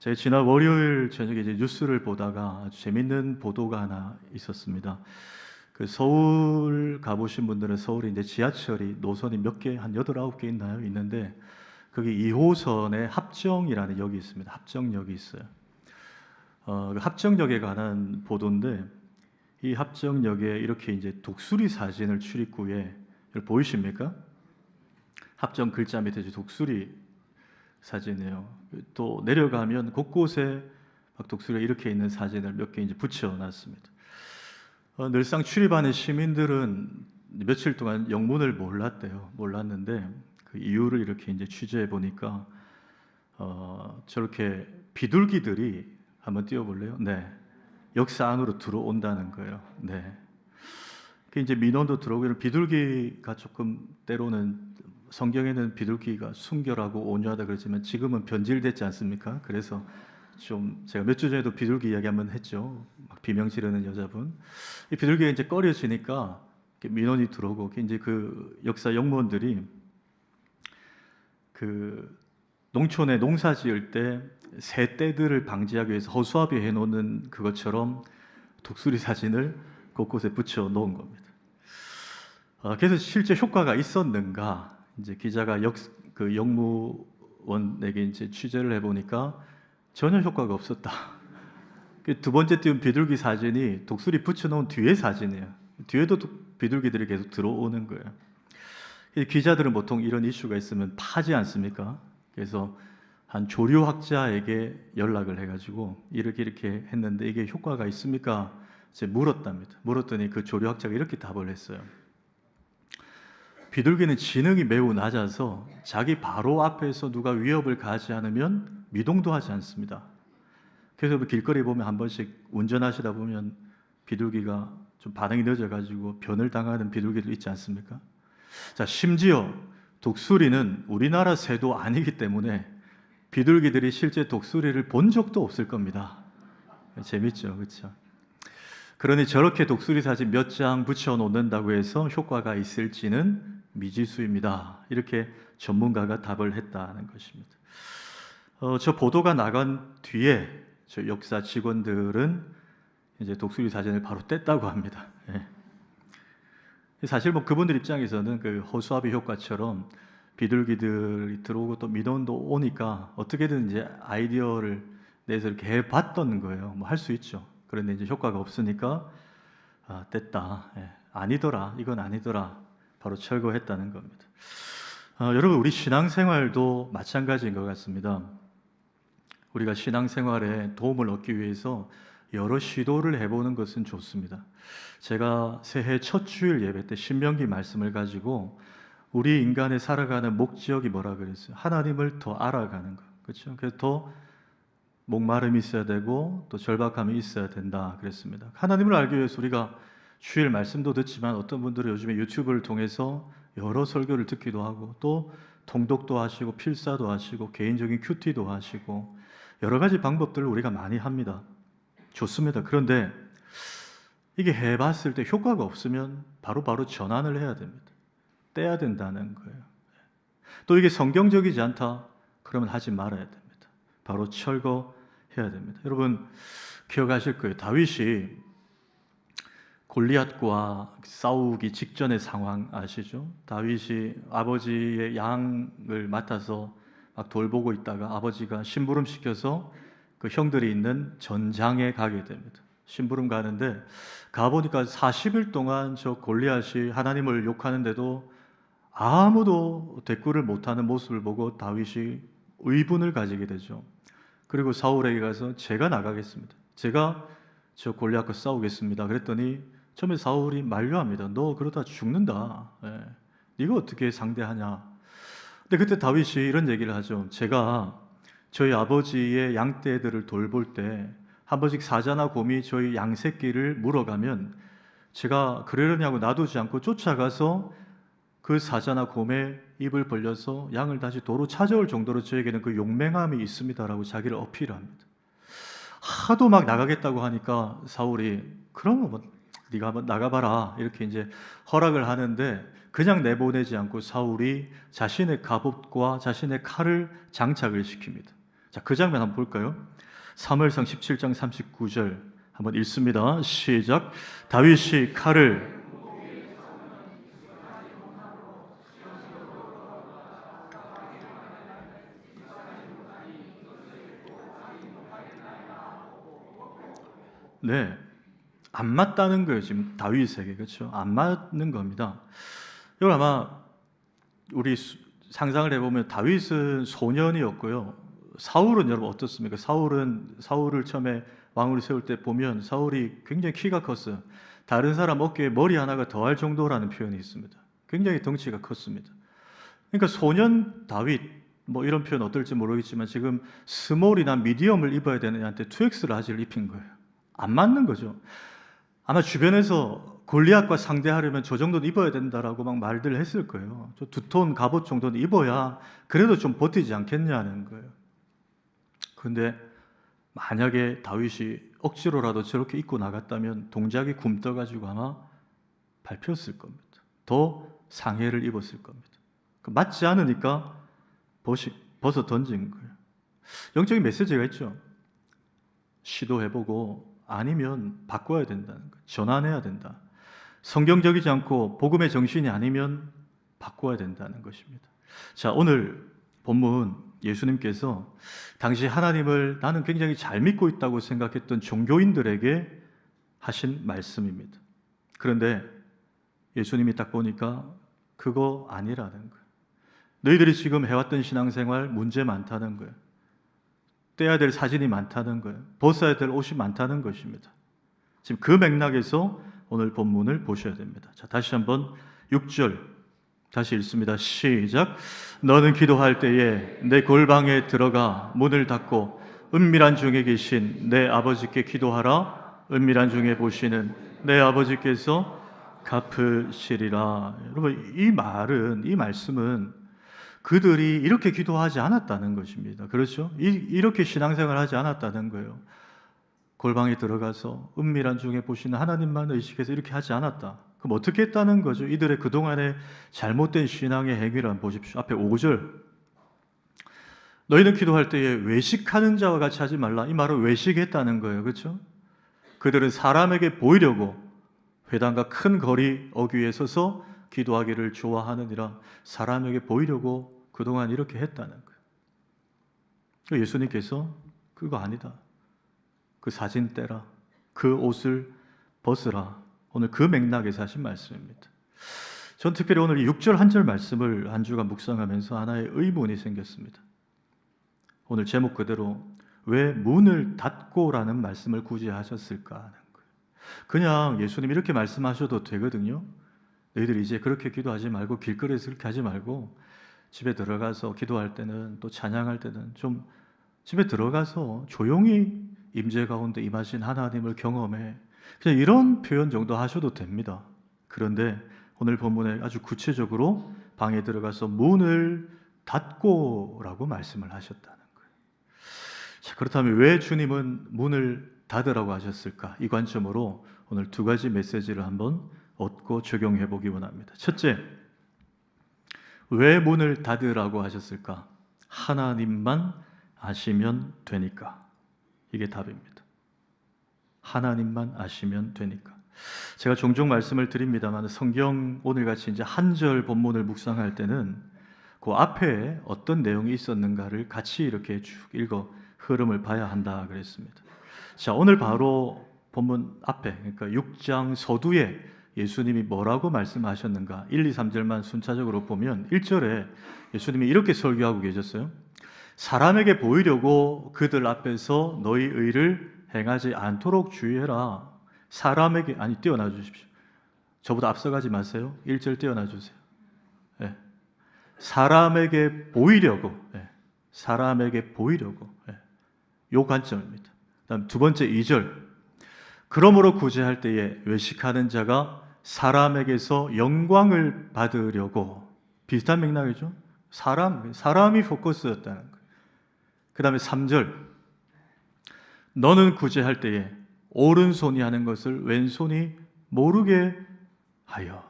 제가 지난 월요일 저녁에 이제 뉴스를 보다가 아주 재밌는 보도가 하나 있었습니다. 그 서울 가보신 분들은 서울에 이제 지하철이 노선이 몇 개, 한 8, 9개 있나요? 있는데 거기 2호선에 합정이라는 역이 있습니다. 합정역이 있어요. 그 합정역에 관한 보도인데 이 합정역에 이렇게 이제 독수리 사진을 출입구에 이걸 보이십니까? 합정 글자 밑에 이제 독수리 사진이에요. 또 내려가면 곳곳에 막 독수리가 이렇게 있는 사진을 몇 개 이제 붙여놨습니다. 늘상 출입하는 시민들은 며칠 동안 영문을 몰랐대요. 몰랐는데 그 이유를 이렇게 이제 취재해 보니까 저렇게 비둘기들이 한번 띄워볼래요? 네, 역사 안으로 들어온다는 거예요. 네, 그 이제 민원도 들어오고 이런 비둘기가 조금 때로는 성경에는 비둘기가 순결하고 온유하다 그러지만 지금은 변질됐지 않습니까? 그래서 좀 제가 몇 주 전에도 비둘기 이야기 한번 했죠. 막 비명 지르는 여자분. 이 비둘기가 이제 꺼려지니까 이렇게 민원이 들어오고 이제 그 역사 영무원들이 그 농촌에 농사 지을 때 새떼들을 방지하기 위해서 허수아비 해놓는 그것처럼 독수리 사진을 곳곳에 붙여 놓은 겁니다. 그래서 실제 효과가 있었는가? 이제 기자가 그 영무원에게 이제 취재를 해보니까 전혀 효과가 없었다. 두 번째 띄운 비둘기 사진이 독수리 붙여놓은 뒤의 사진이에요. 뒤에도 비둘기들이 계속 들어오는 거예요. 기자들은 보통 이런 이슈가 있으면 파지 않습니까? 그래서 한 조류학자에게 연락을 해가지고 이렇게 했는데 이게 효과가 있습니까? 이제 물었답니다. 물었더니 그 조류학자가 이렇게 답을 했어요. 비둘기는 지능이 매우 낮아서 자기 바로 앞에서 누가 위협을 가하지 않으면 미동도 하지 않습니다. 그래서 길거리 보면 한 번씩 운전하시다 보면 비둘기가 좀 반응이 늦어가지고 변을 당하는 비둘기도 있지 않습니까? 자, 심지어 독수리는 우리나라 새도 아니기 때문에 비둘기들이 실제 독수리를 본 적도 없을 겁니다. 재밌죠, 그렇죠? 그러니 저렇게 독수리 사진 몇 장 붙여 놓는다고 해서 효과가 있을지는 미지수입니다. 이렇게 전문가가 답을 했다는 것입니다. 저 보도가 나간 뒤에 저 역사 직원들은 이제 독수리 사진을 바로 뗐다고 합니다. 예. 사실 뭐 그분들 입장에서는 그 허수아비 효과처럼 비둘기들이 들어오고 또 민원도 오니까 어떻게든 이제 아이디어를 내서 이렇게 해봤던 거예요. 뭐 할 수 있죠. 그런데 이제 효과가 없으니까 뗐다. 예. 아니더라. 이건 아니더라. 바로 철거했다는 겁니다. 여러분, 우리 신앙생활도 마찬가지인 것 같습니다. 우리가 신앙생활에 도움을 얻기 위해서 여러 시도를 해보는 것은 좋습니다. 제가 새해 첫 주일 예배 때 신명기 말씀을 가지고 우리 인간의 살아가는 목적이 뭐라 그랬어요? 하나님을 더 알아가는 것. 그렇죠? 그래서 더 목마름이 있어야 되고 또 절박함이 있어야 된다 그랬습니다. 하나님을 알기 위해서 우리가 주일 말씀도 듣지만 어떤 분들은 요즘에 유튜브를 통해서 여러 설교를 듣기도 하고 또 통독도 하시고 필사도 하시고 개인적인 큐티도 하시고 여러 가지 방법들을 우리가 많이 합니다. 좋습니다. 그런데 이게 해봤을 때 효과가 없으면 바로바로 전환을 해야 됩니다. 떼야 된다는 거예요. 또 이게 성경적이지 않다? 그러면 하지 말아야 됩니다. 바로 철거해야 됩니다. 여러분 기억하실 거예요. 다윗이 골리앗과 싸우기 직전의 상황 아시죠? 다윗이 아버지의 양을 맡아서 막 돌보고 있다가 아버지가 심부름 시켜서 그 형들이 있는 전장에 가게 됩니다. 심부름 가는데 가보니까 40일 동안 저 골리앗이 하나님을 욕하는데도 아무도 대꾸를 못하는 모습을 보고 다윗이 의분을 가지게 되죠. 그리고 사울에게 가서 제가 나가겠습니다. 제가 저 골리앗과 싸우겠습니다. 그랬더니 처음에 사울이 만류합니다. 너 그러다 죽는다. 예. 네가 어떻게 상대하냐. 근데 그때 다윗이 이런 얘기를 하죠. 제가 저희 아버지의 양떼들을 돌볼 때 한 번씩 사자나 곰이 저희 양 새끼를 물어가면 제가 그러려냐고 놔두지 않고 쫓아가서 그 사자나 곰의 입을 벌려서 양을 다시 도로 찾아올 정도로 저에게는 그 용맹함이 있습니다라고 자기를 어필합니다. 하도 막 나가겠다고 하니까 사울이 그러면 뭐 네가 한번 나가봐라 이렇게 이제 허락을 하는데 그냥 내보내지 않고 사울이 자신의 갑옷과 자신의 칼을 장착을 시킵니다. 자, 그 장면 한번 볼까요? 사무엘상 17장 39절 한번 읽습니다. 시작. 다윗이 칼을 네, 안 맞다는 거예요. 지금 다윗에게. 그렇죠? 안 맞는 겁니다. 이걸 아마 우리 상상을 해보면 다윗은 소년이었고요. 사울은 여러분 어떻습니까? 사울을 처음에 왕으로 세울 때 보면 사울이 굉장히 키가 컸어요. 다른 사람 어깨에 머리 하나가 더할 정도라는 표현이 있습니다. 굉장히 덩치가 컸습니다. 그러니까 소년 다윗 뭐 이런 표현 어떨지 모르겠지만 지금 스몰이나 미디엄을 입어야 되는 애한테 2X 라지를 입힌 거예요. 안 맞는 거죠. 아마 주변에서 골리앗과 상대하려면 저 정도는 입어야 된다라고 막 말들 했을 거예요. 저 두톤 갑옷 정도는 입어야 그래도 좀 버티지 않겠냐는 거예요. 근데 만약에 다윗이 억지로라도 저렇게 입고 나갔다면 동작이 굼떠가지고 아마 밟혔을 겁니다. 더 상해를 입었을 겁니다. 맞지 않으니까 벗어 던진 거예요. 영적인 메시지가 있죠. 시도해보고 아니면 바꿔야 된다는 거예요. 전환해야 된다. 성경적이지 않고 복음의 정신이 아니면 바꿔야 된다는 것입니다. 자, 오늘 본문 예수님께서 당시 하나님을 나는 굉장히 잘 믿고 있다고 생각했던 종교인들에게 하신 말씀입니다. 그런데 예수님이 딱 보니까 그거 아니라는 거예요. 너희들이 지금 해왔던 신앙생활 문제 많다는 거예요. 떼야 될 사진이 많다는 거예요. 벗어야 될 옷이 많다는 것입니다. 지금 그 맥락에서 오늘 본문을 보셔야 됩니다. 자, 다시 한번 6절 다시 읽습니다. 시작. 너는 기도할 때에 내 골방에 들어가 문을 닫고 은밀한 중에 계신 내 아버지께 기도하라. 은밀한 중에 보시는 내 아버지께서 갚으시리라. 여러분, 이 말씀은 그들이 이렇게 기도하지 않았다는 것입니다. 그렇죠? 이렇게 신앙생활 하지 않았다는 거예요. 골방에 들어가서 은밀한 중에 보시는 하나님만 의식해서 이렇게 하지 않았다. 그럼 어떻게 했다는 거죠? 이들의 그동안의 잘못된 신앙의 행위를 한번 보십시오. 앞에 5절. 너희는 기도할 때에 외식하는 자와 같이 하지 말라. 이 말은 외식했다는 거예요. 그렇죠? 그들은 사람에게 보이려고 회당과 큰 거리 어귀에 서서 기도하기를 좋아하느니라. 사람에게 보이려고 그동안 이렇게 했다는 거예요. 예수님께서 그거 아니다. 그 사진 떼라. 그 옷을 벗으라. 오늘 그 맥락에서 하신 말씀입니다. 전 특별히 오늘 6절 한 절 말씀을 한 주간 묵상하면서 하나의 의문이 생겼습니다. 오늘 제목 그대로 왜 문을 닫고라는 말씀을 굳이 하셨을까 하는 거예요. 그냥 예수님 이렇게 말씀하셔도 되거든요. 너희들 이제 그렇게 기도하지 말고 길거리에서 그렇게 하지 말고 집에 들어가서 기도할 때는 또 찬양할 때는 좀 집에 들어가서 조용히 임재 가운데 임하신 하나님을 경험해. 그냥 이런 표현 정도 하셔도 됩니다. 그런데 오늘 본문에 아주 구체적으로 방에 들어가서 문을 닫고라고 말씀을 하셨다는 거예요. 자, 그렇다면 왜 주님은 문을 닫으라고 하셨을까? 이 관점으로 오늘 두 가지 메시지를 한번 얻고 적용해 보기 원합니다. 첫째, 왜 문을 닫으라고 하셨을까? 하나님만 아시면 되니까. 이게 답입니다. 하나님만 아시면 되니까. 제가 종종 말씀을 드립니다만 성경 오늘같이 이제 한 절 본문을 묵상할 때는 그 앞에 어떤 내용이 있었는가를 같이 이렇게 쭉 읽어 흐름을 봐야 한다 그랬습니다. 자, 오늘 바로 본문 앞에, 그러니까 6장 서두에 예수님이 뭐라고 말씀하셨는가 1, 2, 3절만 순차적으로 보면 1절에 예수님이 이렇게 설교하고 계셨어요. 사람에게 보이려고 그들 앞에서 너희 의를 행하지 않도록 주의해라. 사람에게, 아니 띄워놔 주십시오. 저보다 앞서가지 마세요. 1절 띄워놔 주세요. 네. 사람에게 보이려고, 네. 사람에게 보이려고, 네. 요 관점입니다. 그다음 두 번째 2절. 그러므로 구제할 때에 외식하는 자가 사람에게서 영광을 받으려고. 비슷한 맥락이죠. 사람이 포커스였다는 거예요. 그 다음에 3절. 너는 구제할 때에 오른손이 하는 것을 왼손이 모르게 하여.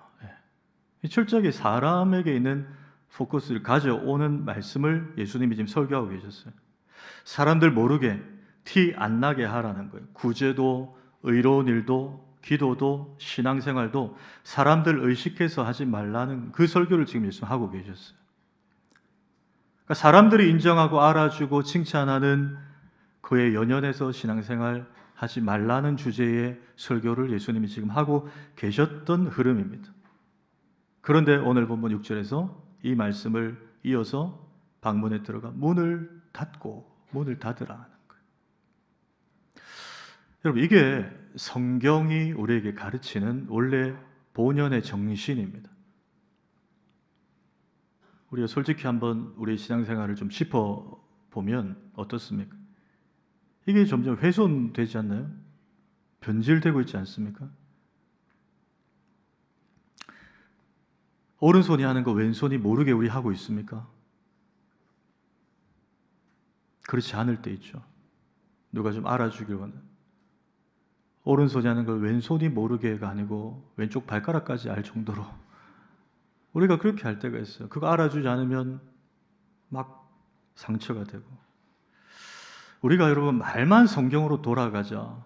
철저하게 사람에게 있는 포커스를 가져오는 말씀을 예수님이 지금 설교하고 계셨어요. 사람들 모르게 티 안 나게 하라는 거예요. 구제도, 의로운 일도, 기도도, 신앙생활도 사람들 의식해서 하지 말라는 그 설교를 지금 예수님 하고 계셨어요. 그러니까 사람들이 인정하고 알아주고 칭찬하는 그의 연연해서 신앙생활 하지 말라는 주제의 설교를 예수님이 지금 하고 계셨던 흐름입니다. 그런데 오늘 본문 6절에서 이 말씀을 이어서 방문에 들어가 문을 닫고 문을 닫으라 하는 거예요. 여러분, 이게 성경이 우리에게 가르치는 원래 본연의 정신입니다. 우리가 솔직히 한번 우리 신앙생활을 좀 짚어보면 어떻습니까? 이게 점점 훼손되지 않나요? 변질되고 있지 않습니까? 오른손이 하는 거 왼손이 모르게 우리 하고 있습니까? 그렇지 않을 때 있죠. 누가 좀 알아주길 원하는. 오른손이 하는 걸 왼손이 모르게가 아니고 왼쪽 발가락까지 알 정도로 우리가 그렇게 할 때가 있어요. 그거 알아주지 않으면 막 상처가 되고. 우리가 여러분 말만 성경으로 돌아가자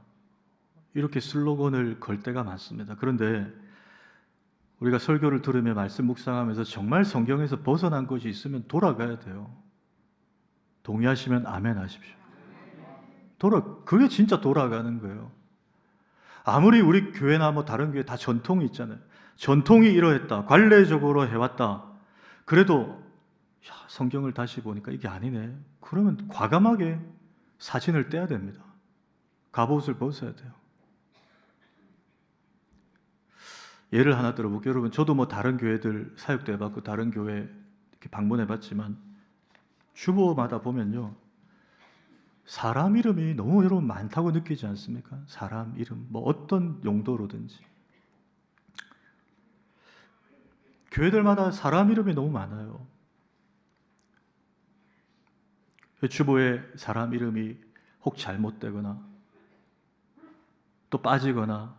이렇게 슬로건을 걸 때가 많습니다. 그런데 우리가 설교를 들으며 말씀 묵상하면서 정말 성경에서 벗어난 것이 있으면 돌아가야 돼요. 동의하시면 아멘 하십시오. 그게 진짜 돌아가는 거예요. 아무리 우리 교회나 뭐 다른 교회 다 전통이 있잖아요. 전통이 이러했다. 관례적으로 해왔다. 그래도 성경을 다시 보니까 이게 아니네. 그러면 과감하게 사진을 떼야 됩니다. 갑옷을 벗어야 돼요. 예를 하나 들어볼게요. 여러분, 저도 뭐 다른 교회들 사역도 해봤고 다른 교회 이렇게 방문해봤지만 주보마다 보면요, 사람 이름이 너무 여러분 많다고 느끼지 않습니까? 사람 이름, 뭐 어떤 용도로든지 교회들마다 사람 이름이 너무 많아요. 주보에 사람 이름이 혹 잘못되거나 또 빠지거나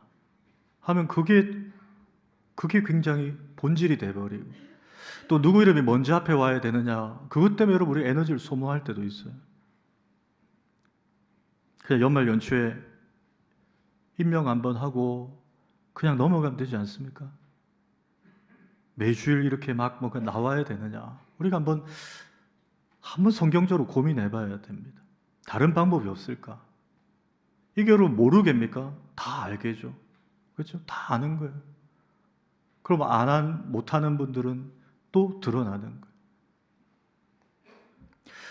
하면 그게 굉장히 본질이 돼버리고, 또 누구 이름이 먼저 앞에 와야 되느냐, 그것 때문에 여러분 우리 에너지를 소모할 때도 있어요. 그냥 연말 연초에 임명 한번 하고 그냥 넘어가면 되지 않습니까? 매주일 이렇게 막 뭐가 나와야 되느냐, 우리가 한번 성경적으로 고민해 봐야 됩니다. 다른 방법이 없을까? 이게 여러분 모르겠습니까? 다 알겠죠. 그렇죠? 다 아는 거예요. 그럼 못하는 분들은 또 드러나는 거예요.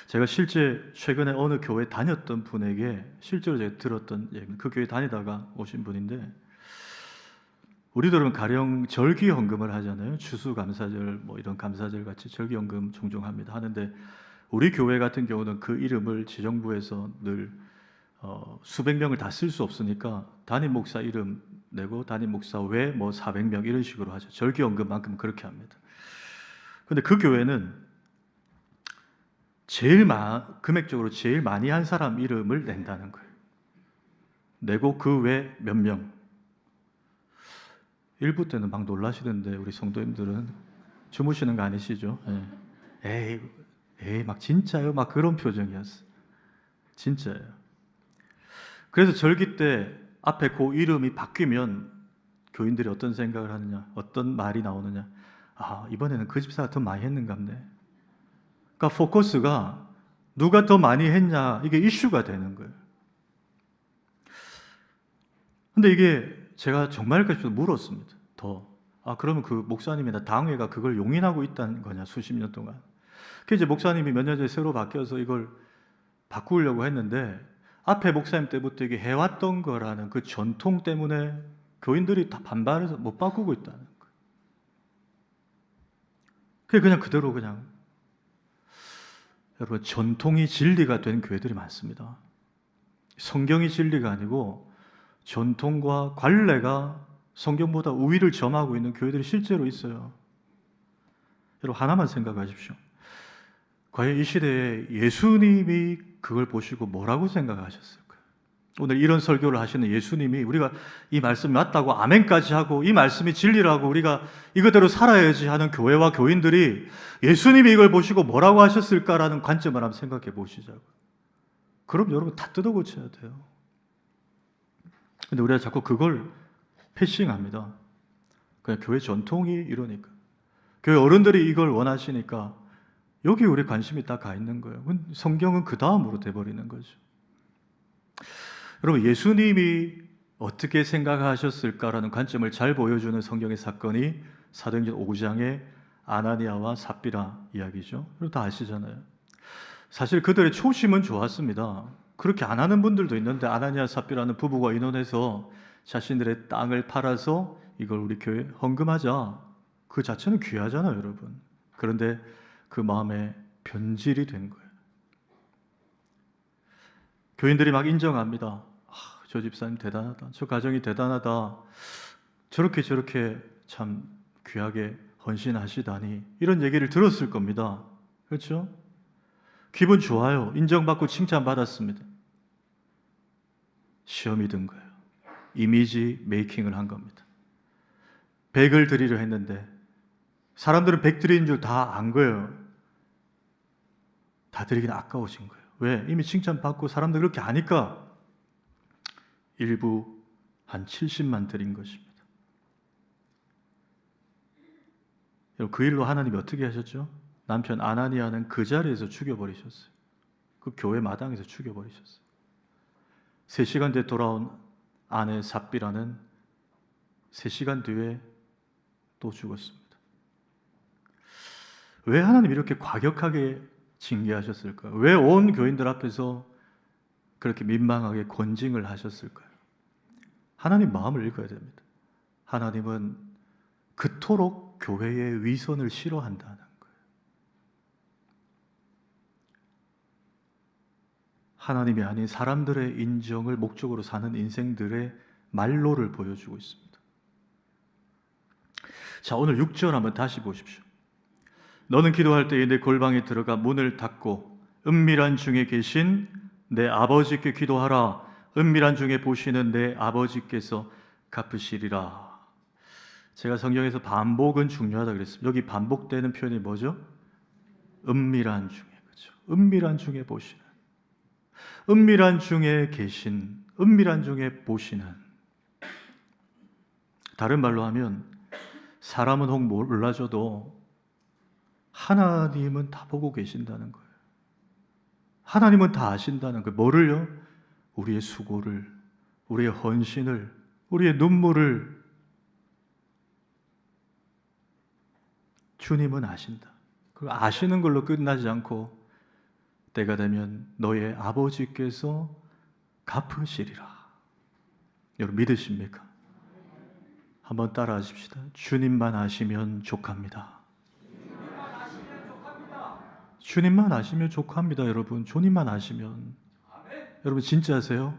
제가 실제 최근에 어느 교회 다녔던 분에게 실제로 제가 들었던 얘기는, 그 교회 다니다가 오신 분인데, 우리들은 가령 절기헌금을 하잖아요. 추수감사절 뭐 이런 감사절 같이 절기헌금 종종 합니다. 하는데 우리 교회 같은 경우는 그 이름을 지정부에서 늘 수백 명을 다 쓸 수 없으니까 담임 목사 이름 내고 담임 목사 외 뭐 400명 이런 식으로 하죠. 절기헌금만큼 그렇게 합니다. 근데 그 교회는 금액적으로 제일 많이 한 사람 이름을 낸다는 거예요. 내고 그 외 몇 명. 일부 때는 막 놀라시던데, 우리 성도님들은 주무시는 거 아니시죠? 예. 에이, 막 진짜요? 막 그런 표정이었어요. 진짜예요. 그래서 절기 때 앞에 그 이름이 바뀌면 교인들이 어떤 생각을 하느냐, 어떤 말이 나오느냐, 이번에는 그 집사가 더 많이 했는가 보네. 그러니까 포커스가 누가 더 많이 했냐, 이게 이슈가 되는 거예요. 근데 이게 제가 정말 그래서 물었습니다. 그러면 그 목사님이나 당회가 그걸 용인하고 있다는 거냐, 수십 년 동안. 그래서 이제 목사님이 몇 년 전에 새로 바뀌어서 이걸 바꾸려고 했는데, 앞에 목사님 때부터 이게 해왔던 거라는 그 전통 때문에 교인들이 다 반발해서 못 바꾸고 있다는 거예요. 그냥 그대로 여러분, 전통이 진리가 된 교회들이 많습니다. 성경이 진리가 아니고 전통과 관례가 성경보다 우위를 점하고 있는 교회들이 실제로 있어요. 여러분, 하나만 생각하십시오. 과연 이 시대에 예수님이 그걸 보시고 뭐라고 생각하셨을까요? 오늘 이런 설교를 하시는 예수님이 우리가 이 말씀이 맞다고 아멘까지 하고 이 말씀이 진리라고 우리가 이거대로 살아야지 하는 교회와 교인들이 예수님이 이걸 보시고 뭐라고 하셨을까라는 관점을 한번 생각해 보시자고요. 그럼 여러분 다 뜯어 고쳐야 돼요. 근데 우리가 자꾸 그걸 패싱합니다. 그냥 교회 전통이 이러니까. 교회 어른들이 이걸 원하시니까 여기 우리 관심이 다 가 있는 거예요. 성경은 그 다음으로 돼버리는 거죠. 여러분, 예수님이 어떻게 생각하셨을까라는 관점을 잘 보여주는 성경의 사건이 사도행전 5장의 아나니아와 삽비라 이야기죠. 여러분 다 아시잖아요. 사실 그들의 초심은 좋았습니다. 그렇게 안 하는 분들도 있는데 아나니아 삽비라는 부부가 의논해서 자신들의 땅을 팔아서 이걸 우리 교회에 헌금하자. 그 자체는 귀하잖아요, 여러분. 그런데 그 마음에 변질이 된 거예요. 교인들이 막 인정합니다. 저 집사님 대단하다. 저 가정이 대단하다. 저렇게 참 귀하게 헌신하시다니. 이런 얘기를 들었을 겁니다. 그렇죠? 기분 좋아요. 인정받고 칭찬받았습니다. 시험이 든 거예요. 이미지 메이킹을 한 겁니다. 100을 드리려 했는데 사람들은 100 드리는 줄 다 안 거예요. 다 드리긴 아까우신 거예요. 왜? 이미 칭찬받고 사람들 그렇게 아니까 일부 한 70만 드린 것입니다. 그 일로 하나님이 어떻게 하셨죠? 남편 아나니아는 그 자리에서 죽여버리셨어요. 그 교회 마당에서 죽여버리셨어요. 3시간 뒤에 돌아온 아내 삽비라는 3시간 뒤에 또 죽었습니다. 왜 하나님 이렇게 과격하게 징계하셨을까요? 왜 온 교인들 앞에서 그렇게 민망하게 권징을 하셨을까요? 하나님 마음을 읽어야 됩니다. 하나님은 그토록 교회의 위선을 싫어한다는 거예요. 하나님이 아닌 사람들의 인정을 목적으로 사는 인생들의 말로를 보여주고 있습니다. 자, 오늘 6절 한번 다시 보십시오. 너는 기도할 때에 내 골방에 들어가 문을 닫고 은밀한 중에 계신 내 아버지께 기도하라. 은밀한 중에 보시는 내 아버지께서 갚으시리라. 제가 성경에서 반복은 중요하다 그랬습니다. 여기 반복되는 표현이 뭐죠? 은밀한 중에, 그렇죠? 은밀한 중에 보시는, 은밀한 중에 계신, 은밀한 중에 보시는. 다른 말로 하면 사람은 혹 몰라줘도 하나님은 다 보고 계신다는 거예요. 하나님은 다 아신다는 거예요. 뭐를요? 우리의 수고를, 우리의 헌신을, 우리의 눈물을 주님은 아신다. 그 아시는 걸로 끝나지 않고 때가 되면 너의 아버지께서 갚으시리라. 여러분 믿으십니까? 한번 따라 하십시다. 주님만 아시면 족합니다. 주님만 아시면 족합니다, 여러분. 주님만 아시면. 여러분 진짜세요?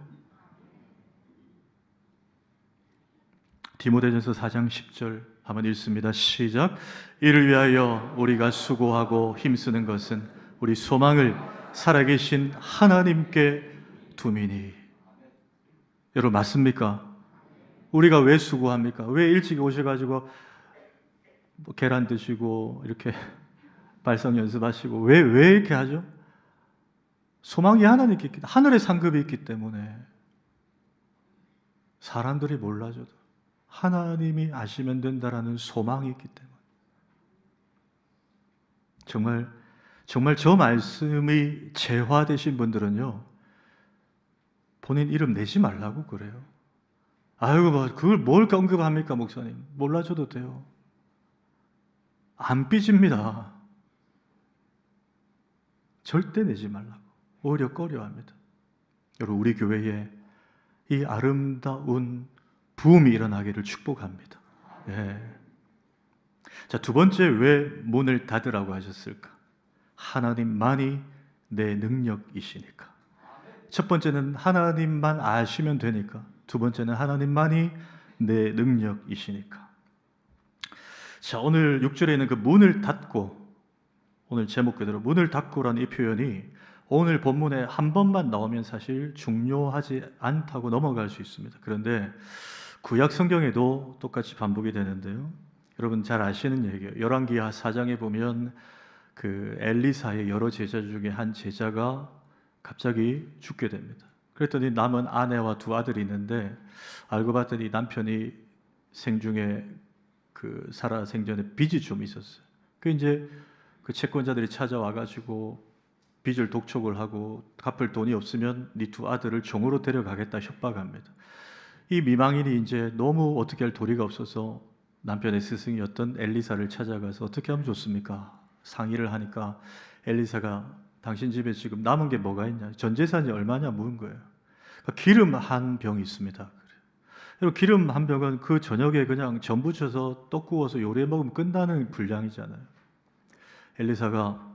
디모데전서 4장 10절 한번 읽습니다. 시작. 이를 위하여 우리가 수고하고 힘쓰는 것은 우리 소망을 살아계신 하나님께 둠이니. 여러분 맞습니까? 우리가 왜 수고합니까? 왜 일찍 오셔가지고 계란 드시고 이렇게 발성 연습하시고 왜 이렇게 하죠? 소망이 하나님께 있기, 하늘의 상급이 있기 때문에. 사람들이 몰라줘도 하나님이 아시면 된다라는 소망이 있기 때문에. 정말 저 말씀이 재화되신 분들은요, 본인 이름 내지 말라고 그래요. 아이고, 그걸 뭘 언급합니까, 목사님? 몰라줘도 돼요. 안 삐집니다. 절대 내지 말라고. 오히려 꺼려합니다. 여러분, 우리 교회에 이 아름다운 부음이 일어나기를 축복합니다. 예. 자, 두 번째, 왜 문을 닫으라고 하셨을까? 하나님만이 내 능력이시니까. 첫 번째는 하나님만 아시면 되니까. 두 번째는 하나님만이 내 능력이시니까. 자, 오늘 6절에 있는 그 문을 닫고, 오늘 제목 그대로 문을 닫고라는 이 표현이 오늘 본문에 한 번만 나오면 사실 중요하지 않다고 넘어갈 수 있습니다. 그런데 구약 성경에도 똑같이 반복이 되는데요. 여러분 잘 아시는 얘기예요. 열왕기하 4장에 보면 그 엘리사의 여러 제자 중에 한 제자가 갑자기 죽게 됩니다. 그랬더니 남은 아내와 두 아들이 있는데 알고 봤더니 남편이 생중에 살아 생전에 빚이 좀 있었어요. 그 이제 그 채권자들이 찾아와 가지고 빚을 독촉을 하고 갚을 돈이 없으면 네 두 아들을 종으로 데려가겠다 협박합니다. 이 미망인이 이제 너무 어떻게 할 도리가 없어서 남편의 스승이었던 엘리사를 찾아가서 어떻게 하면 좋습니까? 상의를 하니까 엘리사가 당신 집에 지금 남은 게 뭐가 있냐? 전 재산이 얼마냐 물은 거예요. 그러니까 기름 한 병이 있습니다. 그리고 기름 한 병은 그 저녁에 그냥 전 부쳐서 떡 구워서 요리해 먹으면 끝나는 분량이잖아요. 엘리사가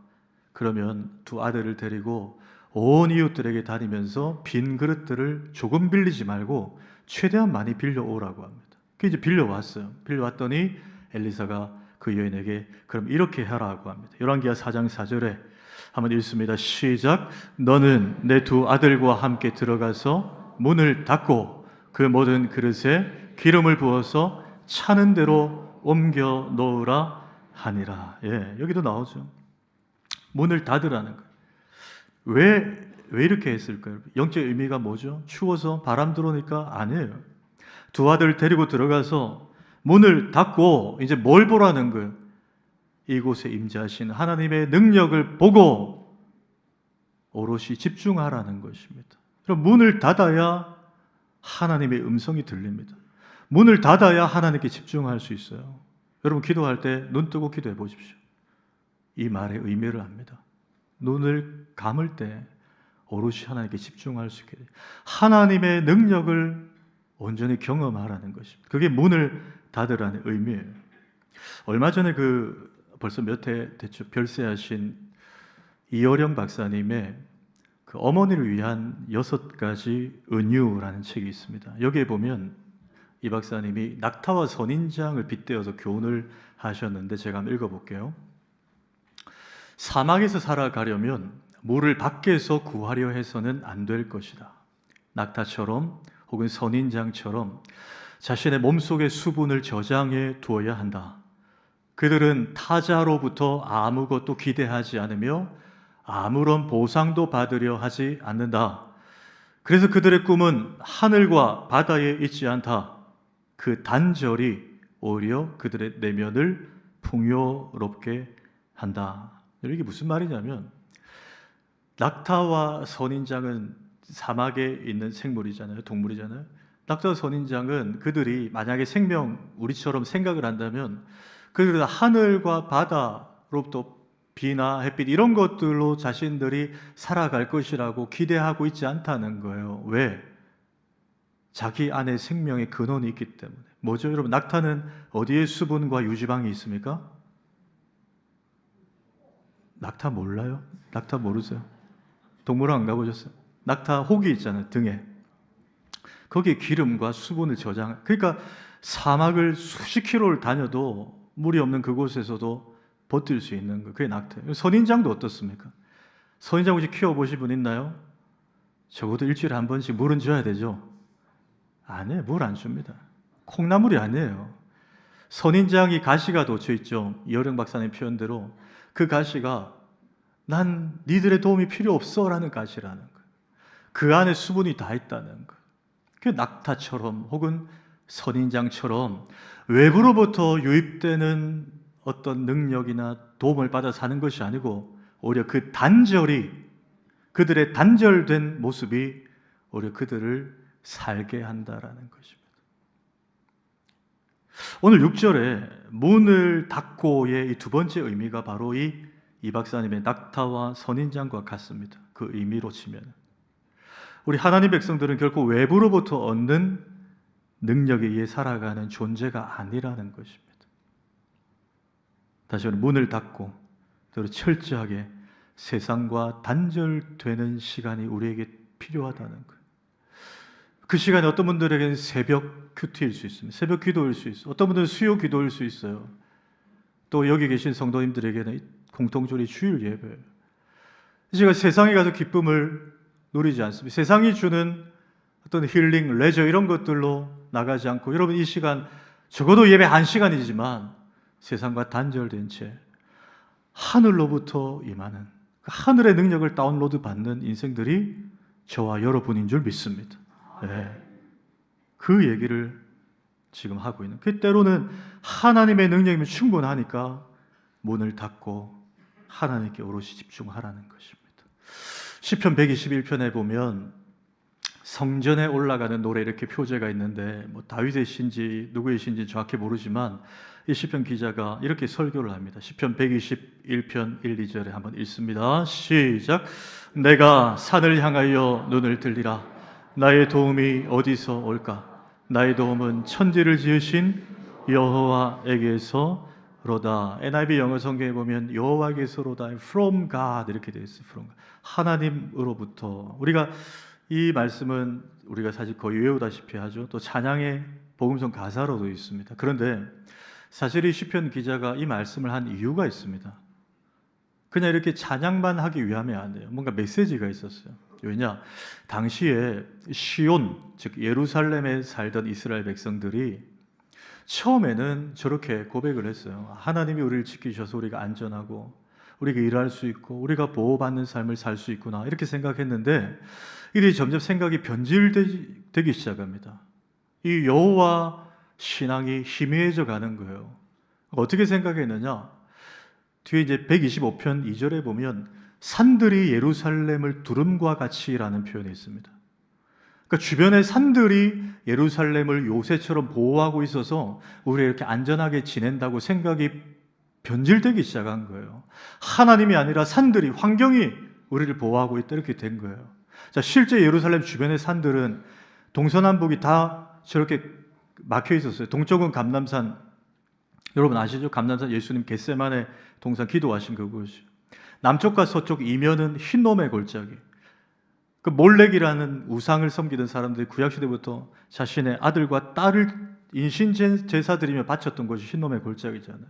그러면 두 아들을 데리고 온 이웃들에게 다니면서 빈 그릇들을 조금 빌리지 말고 최대한 많이 빌려오라고 합니다. 그 이제 빌려왔어요. 빌려왔더니 엘리사가 그 여인에게 그럼 이렇게 하라고 합니다. 열왕기하 4장 4절에 한번 읽습니다. 시작. 너는 내 두 아들과 함께 들어가서 문을 닫고 그 모든 그릇에 기름을 부어서 차는 대로 옮겨 놓으라 하니라. 예, 여기도 나오죠. 문을 닫으라는 거예요. 왜 이렇게 했을까요? 영적 의미가 뭐죠? 추워서 바람 들어오니까 아니에요. 두 아들 데리고 들어가서 문을 닫고 이제 뭘 보라는 거예요? 이곳에 임재하신 하나님의 능력을 보고 오롯이 집중하라는 것입니다. 그럼 문을 닫아야 하나님의 음성이 들립니다. 문을 닫아야 하나님께 집중할 수 있어요. 여러분 기도할 때 눈 뜨고 기도해 보십시오. 이 말의 의미를 압니다. 눈을 감을 때 오롯이 하나님께 집중할 수 있게 돼요. 하나님의 능력을 온전히 경험하라는 것입니다. 그게 문을 닫으라는 의미예요. 얼마 전에 벌써 몇 해 됐죠. 별세하신 이어령 박사님의 그 어머니를 위한 6가지 은유라는 책이 있습니다. 여기에 보면 이 박사님이 낙타와 선인장을 빗대어서 교훈을 하셨는데 제가 한번 읽어볼게요. 사막에서 살아가려면 물을 밖에서 구하려 해서는 안 될 것이다. 낙타처럼 혹은 선인장처럼 자신의 몸속의 수분을 저장해 두어야 한다. 그들은 타자로부터 아무것도 기대하지 않으며 아무런 보상도 받으려 하지 않는다. 그래서 그들의 꿈은 하늘과 바다에 있지 않다. 그 단절이 오히려 그들의 내면을 풍요롭게 한다. 이게 무슨 말이냐면 낙타와 선인장은 사막에 있는 생물이잖아요. 동물이잖아요. 낙타와 선인장은 그들이 만약에 우리처럼 생각을 한다면 그들은 하늘과 바다로부터 비나 햇빛 이런 것들로 자신들이 살아갈 것이라고 기대하고 있지 않다는 거예요. 왜? 자기 안에 생명의 근원이 있기 때문에. 뭐죠? 여러분 낙타는 어디에 수분과 유지방이 있습니까? 낙타 몰라요? 낙타 모르세요? 동물원 안 가보셨어요? 낙타 혹이 있잖아요. 등에. 거기에 기름과 수분을 그러니까 사막을 수십 킬로를 다녀도 물이 없는 그곳에서도 버틸 수 있는 거. 그게 낙타예요. 선인장도 어떻습니까? 선인장 혹시 키워보신 분 있나요? 적어도 일주일에 한 번씩 물은 줘야 되죠? 아니에요. 물 안 줍니다. 콩나물이 아니에요. 선인장이 가시가 돋쳐 있죠. 이어령 박사님 표현대로 그 가시가 난 니들의 도움이 필요 없어 라는 가시라는 거예요. 그 안에 수분이 다 있다는 거예요. 그 낙타처럼 혹은 선인장처럼 외부로부터 유입되는 어떤 능력이나 도움을 받아 사는 것이 아니고 오히려 그 그들의 단절된 모습이 오히려 그들을 살게 한다라는 것입니다. 오늘 6절에 문을 닫고의 이 두 번째 의미가 바로 이 박사님의 낙타와 선인장과 같습니다. 그 의미로 치면 우리 하나님 백성들은 결코 외부로부터 얻는 능력에 의해 살아가는 존재가 아니라는 것입니다. 다시 한번 문을 닫고 그리고 철저하게 세상과 단절되는 시간이 우리에게 필요하다는 거예요. 그 시간이 어떤 분들에게는 새벽 큐티일 수 있습니다. 새벽 기도일 수 있어요. 어떤 분들은 수요 기도일 수 있어요. 또 여기 계신 성도님들에게는 공통적으로 주일 예배예요. 제가 세상에 가서 기쁨을 누리지 않습니다. 세상이 주는 어떤 힐링, 레저 이런 것들로 나가지 않고 여러분 이 시간 적어도 예배 1시간이지만 세상과 단절된 채 하늘로부터 임하는 하늘의 능력을 다운로드 받는 인생들이 저와 여러분인 줄 믿습니다. 네. 그 얘기를 지금 하고 있는. 그 때로는 하나님의 능력이면 충분하니까 문을 닫고 하나님께 오롯이 집중하라는 것입니다. 시편 121편에 보면 성전에 올라가는 노래 이렇게 표제가 있는데 뭐 다윗의 시인지 누구의 시인지 정확히 모르지만 이 시편 기자가 이렇게 설교를 합니다. 시편 121편 1, 2절에 한번 읽습니다. 시작. 내가 산을 향하여 눈을 들리라. 나의 도움이 어디서 올까? 나의 도움은 천지를 지으신 여호와에게서 로다. NIV 영어 성경에 보면 여호와에게서로다. From God 이렇게 되어 있어요. From God. 하나님으로부터. 우리가 이 말씀은 우리가 사실 거의 외우다시피 하죠. 또 찬양의 복음성 가사로도 있습니다. 그런데 사실 이 시편 기자가 이 말씀을 한 이유가 있습니다. 그냥 이렇게 찬양만 하기 위함이 아니에요. 뭔가 메시지가 있었어요. 왜냐? 당시에 시온, 즉 예루살렘에 살던 이스라엘 백성들이 처음에는 저렇게 고백을 했어요. 하나님이 우리를 지키셔서 우리가 안전하고 우리가 일할 수 있고 우리가 보호받는 삶을 살 수 있구나 이렇게 생각했는데 이들이 점점 생각이 변질되기 시작합니다. 이 여호와 신앙이 희미해져 가는 거예요. 어떻게 생각했느냐? 뒤에 이제 125편 2절에 보면 산들이 예루살렘을 두름과 같이라는 표현이 있습니다. 그러니까 주변의 산들이 예루살렘을 요새처럼 보호하고 있어서 우리가 이렇게 안전하게 지낸다고 생각이 변질되기 시작한 거예요. 하나님이 아니라 산들이, 환경이 우리를 보호하고 있다 이렇게 된 거예요. 자, 실제 예루살렘 주변의 산들은 동서남북이 다 저렇게 막혀 있었어요. 동쪽은 감람산, 여러분 아시죠? 감람산 예수님 겟세마네 동산 기도하신 그곳이. 남쪽과 서쪽 이면은 흰놈의 골짜기. 그 몰렉이라는 우상을 섬기던 사람들이 구약시대부터 자신의 아들과 딸을 인신 제사 드리며 바쳤던 곳이 흰놈의 골짜기잖아요.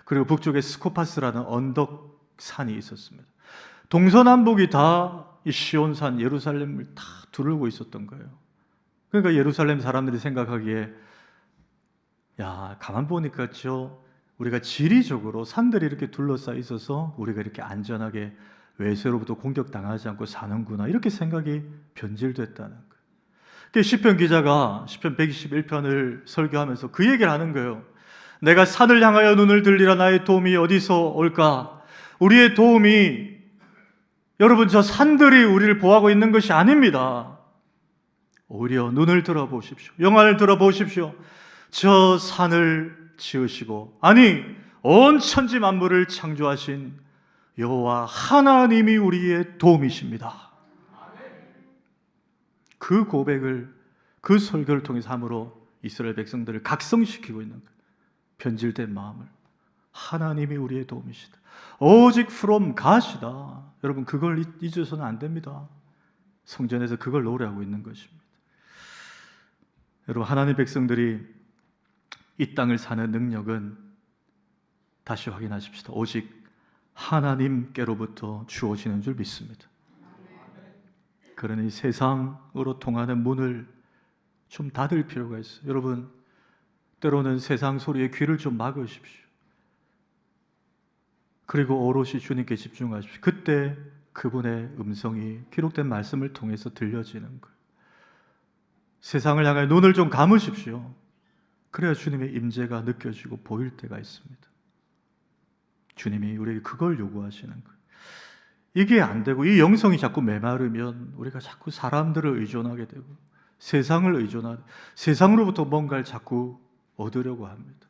그리고 북쪽에 스코파스라는 언덕산이 있었습니다. 동서남북이 다 이 시온산 예루살렘을 다 두르고 있었던 거예요. 그러니까 예루살렘 사람들이 생각하기에 야, 가만 보니까 우리가 지리적으로 산들이 이렇게 둘러싸여 있어서 우리가 이렇게 안전하게 외세로부터 공격당하지 않고 사는구나 이렇게 생각이 변질됐다는 거예요. 시편 기자가 시편 121편을 설교하면서 그 얘기를 하는 거예요. 내가 산을 향하여 눈을 들리라. 나의 도움이 어디서 올까? 우리의 도움이 여러분 저 산들이 우리를 보호하고 있는 것이 아닙니다. 오히려 눈을 들어보십시오. 영안을 들어보십시오. 저 산을 지으시고 아니 온 천지 만물을 창조하신 여호와 하나님이 우리의 도움이십니다. 그 고백을 그 설교를 통해서 함으로 이스라엘 백성들을 각성시키고 있는 거예요. 변질된 마음을. 하나님이 우리의 도움이시다. 오직 from God이다. 여러분 그걸 잊어서는 안 됩니다. 성전에서 그걸 노래하고 있는 것입니다. 여러분 하나님 백성들이 이 땅을 사는 능력은 다시 확인하십시다. 오직 하나님께로부터 주어지는 줄 믿습니다. 그러니 세상으로 통하는 문을 좀 닫을 필요가 있어요. 여러분 때로는 세상 소리에 귀를 좀 막으십시오. 그리고 오롯이 주님께 집중하십시오. 그때 그분의 음성이 기록된 말씀을 통해서 들려지는 거예요. 세상을 향해 눈을 좀 감으십시오. 그래야 주님의 임재가 느껴지고 보일 때가 있습니다. 주님이 우리에게 그걸 요구하시는 거예요. 이게 안 되고 이 영성이 자꾸 메마르면 우리가 자꾸 사람들을 의존하게 되고 세상을 의존하고 세상으로부터 뭔가를 자꾸 얻으려고 합니다.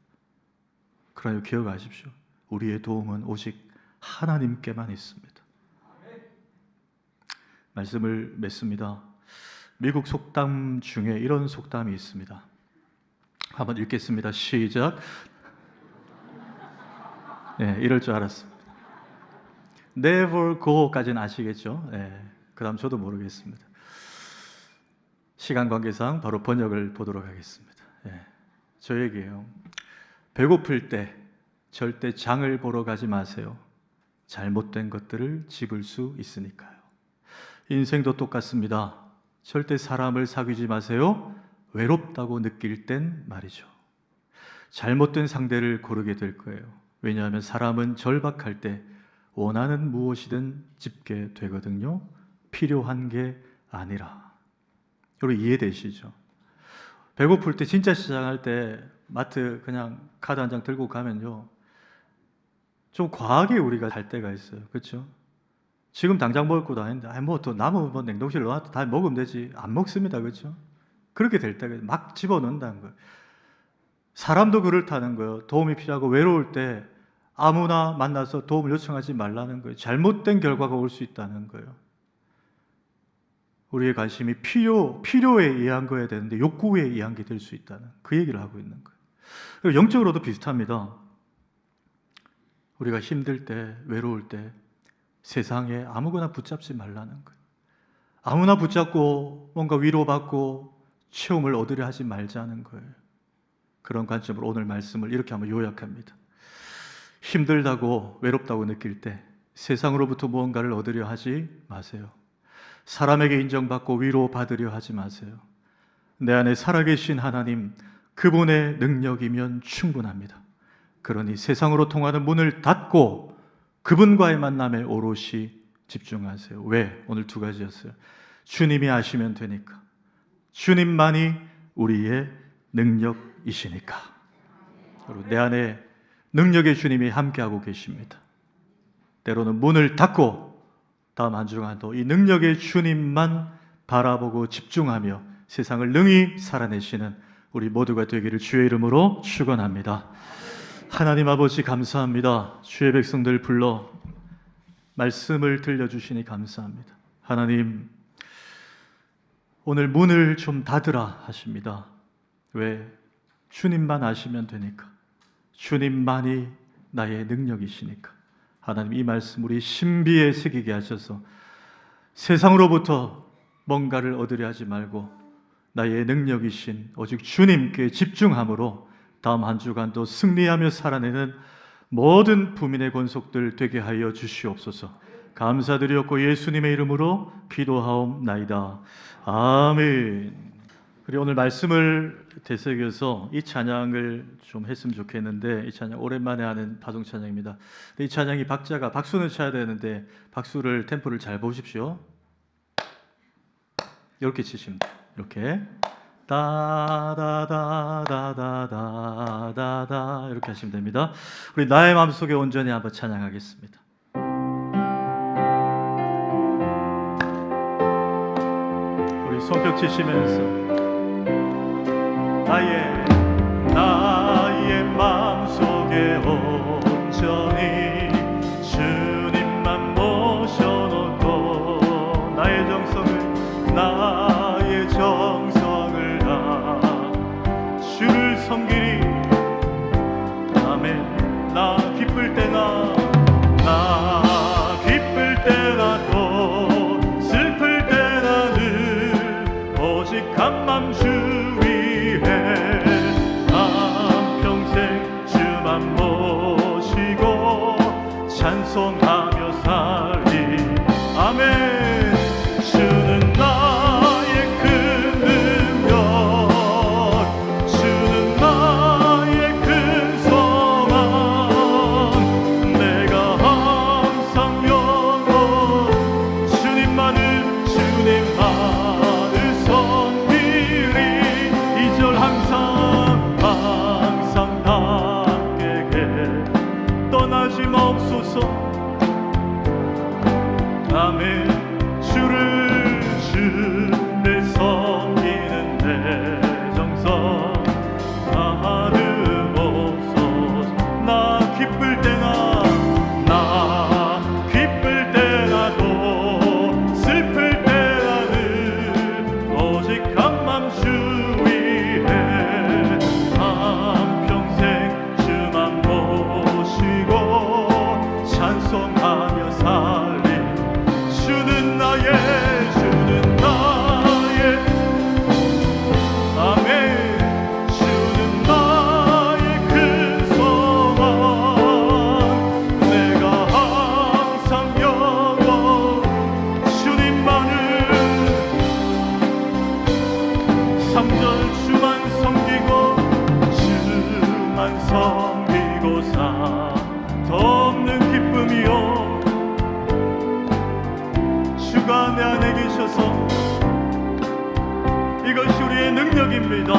그러나 기억하십시오. 우리의 도움은 오직 하나님께만 있습니다. 말씀을 맺습니다. 미국 속담 중에 이런 속담이 있습니다. 한번 읽겠습니다. 시작. 네, 이럴 줄 알았습니다. Never go까지는 아시겠죠? 네, 그 다음 저도 모르겠습니다. 시간 관계상 바로 번역을 보도록 하겠습니다. 네, 저 얘기예요. 배고플 때 절대 장을 보러 가지 마세요. 잘못된 것들을 집을 수 있으니까요. 인생도 똑같습니다. 절대 사람을 사귀지 마세요. 외롭다고 느낄 땐 말이죠. 잘못된 상대를 고르게 될 거예요. 왜냐하면 사람은 절박할 때 원하는 무엇이든 집게 되거든요. 필요한 게 아니라. 여러분 이해되시죠? 배고플 때 진짜 시장할 때 마트 그냥 카드 한 장 들고 가면요, 좀 과하게 우리가 살 때가 있어요. 그렇죠? 지금 당장 먹을 것도 아닌데 뭐 또 남으면 뭐 냉동실에 넣어놔도 다 먹으면 되지. 안 먹습니다. 그렇죠? 그렇게 될 때가 막 집어넣는다는 거예요. 사람도 그렇다는 거예요. 도움이 필요하고 외로울 때 아무나 만나서 도움을 요청하지 말라는 거예요. 잘못된 결과가 올 수 있다는 거예요. 우리의 관심이 필요에 의한 거여야 되는데 욕구에 의한 게 될 수 있다는 그 얘기를 하고 있는 거예요. 그리고 영적으로도 비슷합니다. 우리가 힘들 때, 외로울 때 세상에 아무거나 붙잡지 말라는 거예요. 아무나 붙잡고 뭔가 위로받고 체험을 얻으려 하지 말자는 거예요. 그런 관점으로 오늘 말씀을 이렇게 한번 요약합니다. 힘들다고 외롭다고 느낄 때 세상으로부터 무언가를 얻으려 하지 마세요. 사람에게 인정받고 위로받으려 하지 마세요. 내 안에 살아계신 하나님, 그분의 능력이면 충분합니다. 그러니 세상으로 통하는 문을 닫고 그분과의 만남에 오롯이 집중하세요. 왜? 오늘 두 가지였어요. 주님이 아시면 되니까. 주님만이 우리의 능력이시니까. 여러분, 내 안에 능력의 주님이 함께하고 계십니다. 때로는 문을 닫고 다음 한 주간도 이 능력의 주님만 바라보고 집중하며 세상을 능히 살아내시는 우리 모두가 되기를 주의 이름으로 축원합니다. 하나님 아버지 감사합니다. 주의 백성들 불러 말씀을 들려주시니 감사합니다. 하나님, 오늘 문을 좀 닫으라 하십니다. 왜? 주님만 아시면 되니까. 주님만이 나의 능력이시니까. 하나님, 이 말씀 우리 신비에 새기게 하셔서 세상으로부터 뭔가를 얻으려 하지 말고 나의 능력이신 오직 주님께 집중함으로 다음 한 주간도 승리하며 살아내는 모든 부민의 권속들 되게 하여 주시옵소서. 감사드렸고 예수님의 이름으로 기도하옵나이다. 아멘. 그리고 오늘 말씀을 되새겨서 이 찬양을 좀 했으면 좋겠는데, 이 찬양 오랜만에 하는 파송 찬양입니다. 이 찬양이 박자가 박수는 쳐야 되는데 박수를 템포를 잘 보십시오. 이렇게 치시면 돼요. 이렇게 다다다다다다다다 이렇게 하시면 됩니다. 우리 나의 마음속에 온전히 한번 찬양하겠습니다. 우리 손뼉 치시면서 나의 마음속에 온전히 주님만 모셔놓고 나의 정성을 다 주를 섬기리. 아멘. 나 기쁠 때나 또 슬플 때나 늘 오직 한 맘 주 위해 한평생 주만 모시고 찬송하며 살리. 아멘. 주는 나의 큰 능력, 주는 나의 큰 소망, 내가 항상 영원 주님만을 섬기리. 이 절 항상 담게게 떠나지 마옵소서. 아멘. 주를 섬기는 내 정성 다듬옵소서. 나 기쁠 때나 또 슬플 때나 늘 오직 한 맘 주 위해 한평생 주만 모시고 찬송하며 살리. 주는 나의 아멘. 주는 나의 큰 소망, 내가 항상 영원 주님만을 3절 주만 섬기고 사 더 없는 기쁨이요 고백입니다.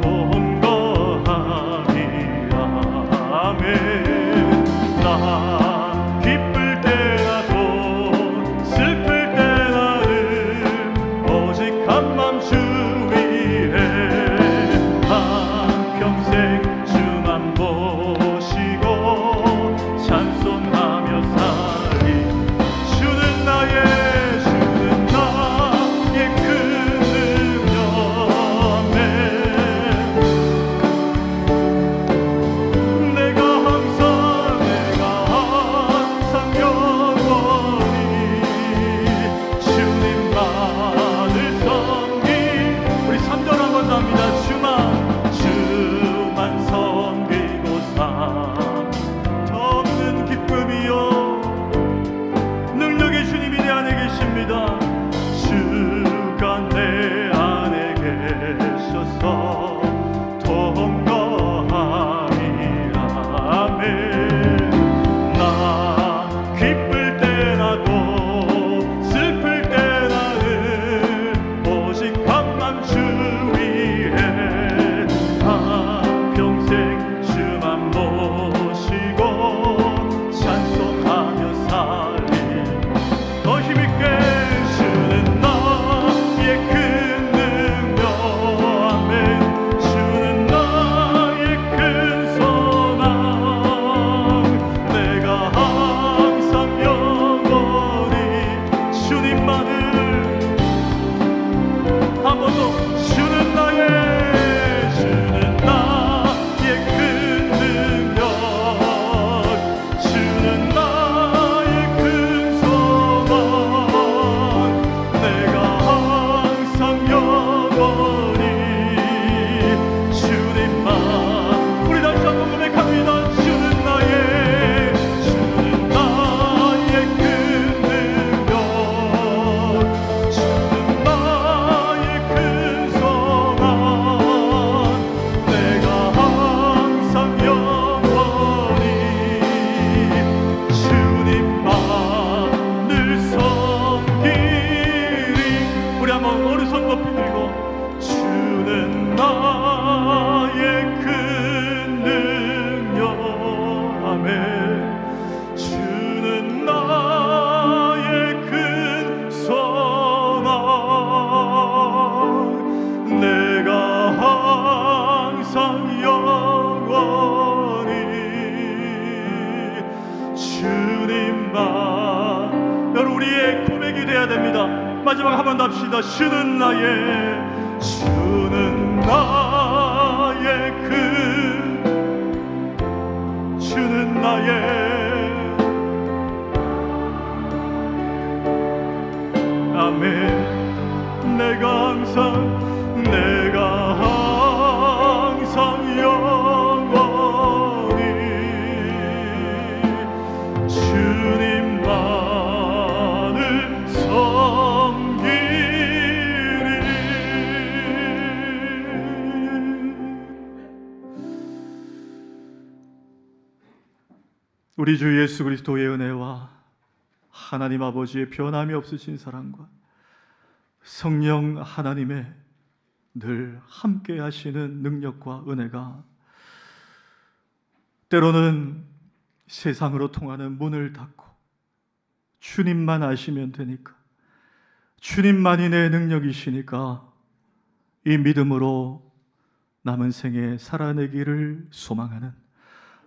동거함이라 아멘. 나 기쁠 때라도 슬플 때나는 오직 한맘 주 위에 한평생 주만 보시고 찬송하며 살리. 주는 나의 큰 능력. 아멘. 내가 항상 영원히 주님만을 섬기. 우리 3절 한번 더 합니다. 주만 섬기고 사 더 없는 기쁨이요 능력의 주님이 내 안에 계십니다. 주가 내 안에 계셔서 동거함이라 아멘. 나 기쁠 때나도 슬플 때나는 오직 한맘 주 위에 한평생 주만 보시고 찬송하며 살리. 더 힘있게 주는 나의 큰 능력. 아멘. 주는 나의 큰 소망. 내가 항상 영원히 주님만을 한 번 더. 주는 나의 큰 능력. 주는 나의 큰 소망. 내가 항상 영원히 주님만. 우리 다시 한번 고백합니다. 주는 나의 큰 능력. 주는 나의 큰 소망. 내가 항상 영원히 주님만을 섬기리. 우리 한번 오른손 높이 들고 주는 나의 큰 능력. 아멘. 주는 나의 큰 소망. 내가 항상 영원히 주님만. 여러분 우리의 고백이 돼야 됩니다. 마지막 한 번 더 합시다. 주는 나의 주는 나의 아멘. 내가 항상 영원히 주님만을 섬기리. 우리 주 예수 그리스도의 은혜와 하나님 아버지의 변함이 없으신 사랑과 성령 하나님의 늘 함께 하시는 능력과 은혜가 때로는 세상으로 통하는 문을 닫고 주님만 아시면 되니까, 주님만이 내 능력이시니까 이 믿음으로 남은 생에 살아내기를 소망하는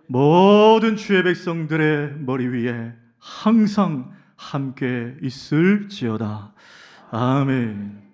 모든 주의 백성들의 머리 위에 항상 함께 있을지어다. 아멘.